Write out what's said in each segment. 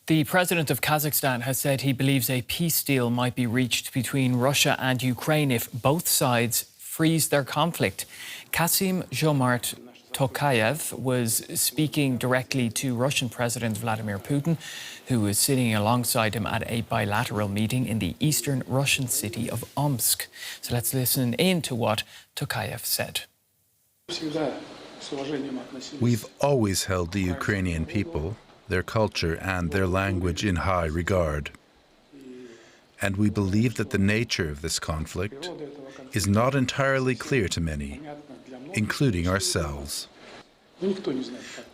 The president of Kazakhstan has said he believes a peace deal might be reached between Russia and Ukraine if both sides freeze their conflict. Kassym-Jomart Tokayev was speaking directly to Russian President Vladimir Putin, who was sitting alongside him at a bilateral meeting in the eastern Russian city of Omsk. So let's listen in to what Tokayev said. We've always held the Ukrainian people, their culture and their language in high regard. And we believe that the nature of this conflict is not entirely clear to many, including ourselves.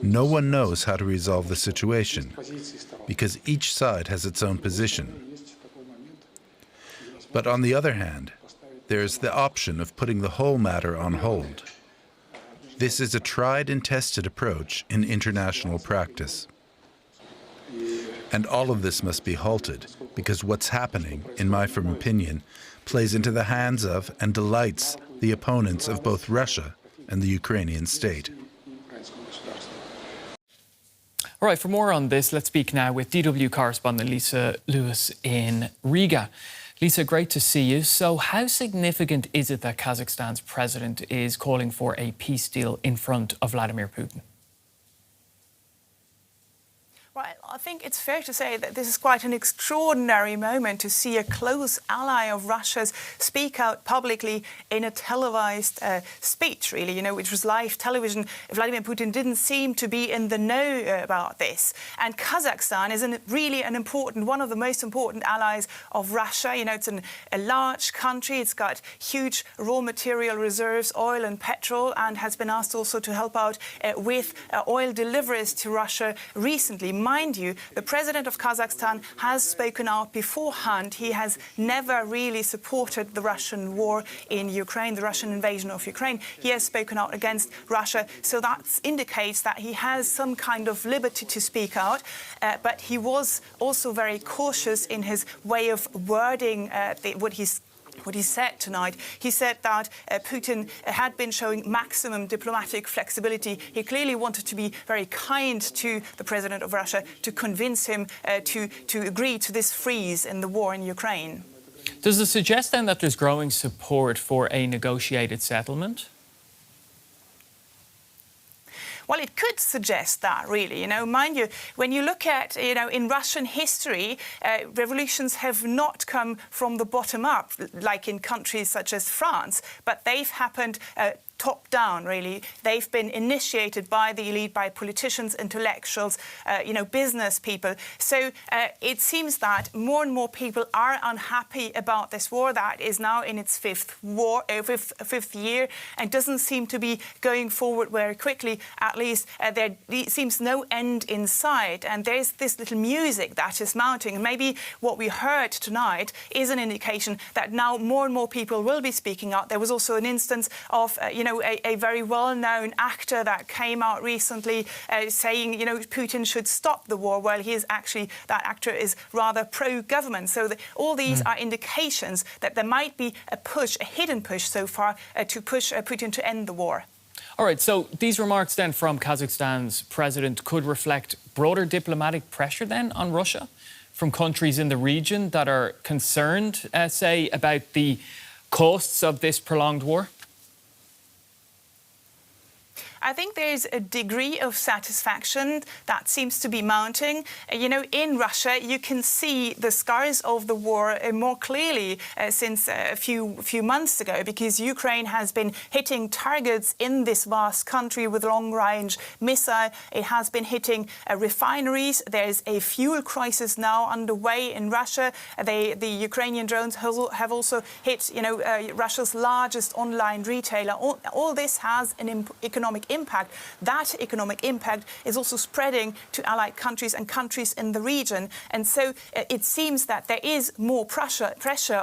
No one knows how to resolve the situation, because each side has its own position. But on the other hand, there is the option of putting the whole matter on hold. This is a tried and tested approach in international practice. And all of this must be halted, because what's happening, in my firm opinion, plays into the hands of and delights the opponents of both Russia and the Ukrainian state. All right, for more on this, let's speak now with DW correspondent Lisa Lewis in Riga. Lisa, great to see you. So how significant is it that Kazakhstan's president is calling for a peace deal in front of Vladimir Putin? Right, I think it's fair to say that this is quite an extraordinary moment to see a close ally of Russia's speak out publicly in a televised speech, really, which was live television. Vladimir Putin didn't seem to be in the know about this. And Kazakhstan is really an important, one of the most important allies of Russia. It's a large country. It's got huge raw material reserves, oil and petrol, and has been asked also to help out with oil deliveries to Russia recently. Mind you, the president of Kazakhstan has spoken out beforehand. He has never really supported the Russian war in Ukraine, the Russian invasion of Ukraine. He has spoken out against Russia. So that indicates that he has some kind of liberty to speak out. But he was also very cautious in his way of wording what he said tonight. He said that Putin had been showing maximum diplomatic flexibility. He clearly wanted to be very kind to the president of Russia to convince him to agree to this freeze in the war in Ukraine. Does it suggest then that there's growing support for a negotiated settlement? Well, it could suggest that, really. Mind you, when you look at, in Russian history, revolutions have not come from the bottom up, like in countries such as France, but they've happened top down, really. They've been initiated by the elite, by politicians, intellectuals, business people. So it seems that more and more people are unhappy about this war that is now in its fifth year and doesn't seem to be going forward very quickly. At least there seems no end in sight. And there's this little music that is mounting. And maybe what we heard tonight is an indication that now more and more people will be speaking out. There was also an instance of, a very well-known actor that came out recently saying, Putin should stop the war. Well, that actor is rather pro-government. So all these are indications that there might be a hidden push so far to push Putin to end the war. All right, so these remarks then from Kazakhstan's president could reflect broader diplomatic pressure then on Russia from countries in the region that are concerned, say, about the costs of this prolonged war? I think there's a degree of satisfaction that seems to be mounting. In Russia, you can see the scars of the war more clearly since a few months ago, because Ukraine has been hitting targets in this vast country with long-range missile. It has been hitting refineries. There's a fuel crisis now underway in Russia. The Ukrainian drones have also hit, Russia's largest online retailer. All this has an economic impact. That economic impact is also spreading to allied countries and countries in the region. And so it seems that there is more pressure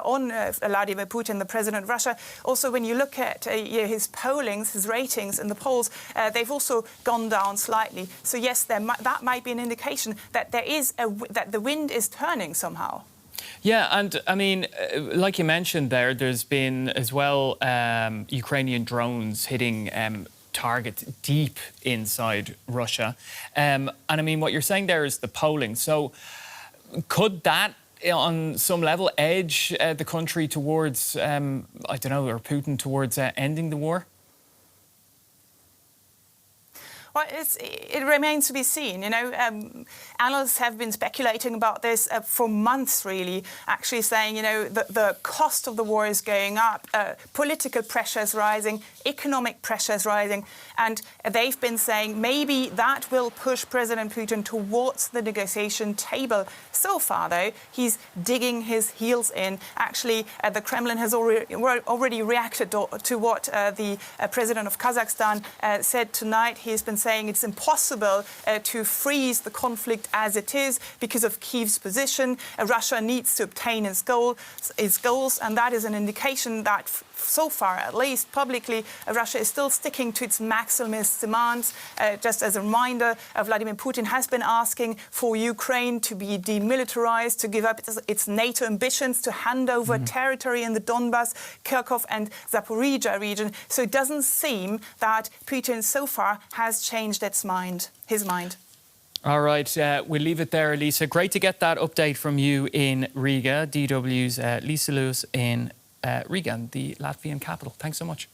on Vladimir Putin, the president of Russia. Also, when you look at his pollings, his ratings in the polls, they've also gone down slightly. So yes, that might be an indication that that the wind is turning somehow. Yeah, and I mean, like you mentioned there's been as well Ukrainian drones hitting targets deep inside Russia. And I mean, what you're saying there is the polling. So could that, on some level, edge the country towards, I don't know, or Putin towards ending the war? Well, it remains to be seen. You know, analysts have been speculating about this for months, really, actually saying, you know, the cost of the war is going up, political pressures rising, economic pressures rising, and they've been saying maybe that will push President Putin towards the negotiation table. So far, though, he's digging his heels in. Actually, the Kremlin has already reacted to what the president of Kazakhstan said tonight. He's been saying it's impossible to freeze the conflict as it is because of Kyiv's position. Russia needs to obtain its goals, and that is an indication that so far, at least publicly, Russia is still sticking to its maximalist demands. Just as a reminder, Vladimir Putin has been asking for Ukraine to be demilitarized, to give up its NATO ambitions, to hand over territory in the Donbas, Kharkov and Zaporizhia region. So it doesn't seem that Putin so far has changed his mind. All right, we'll leave it there, Lisa. Great to get that update from you in Riga. DW's Lisa Lewis in Riga, the Latvian capital. Thanks so much.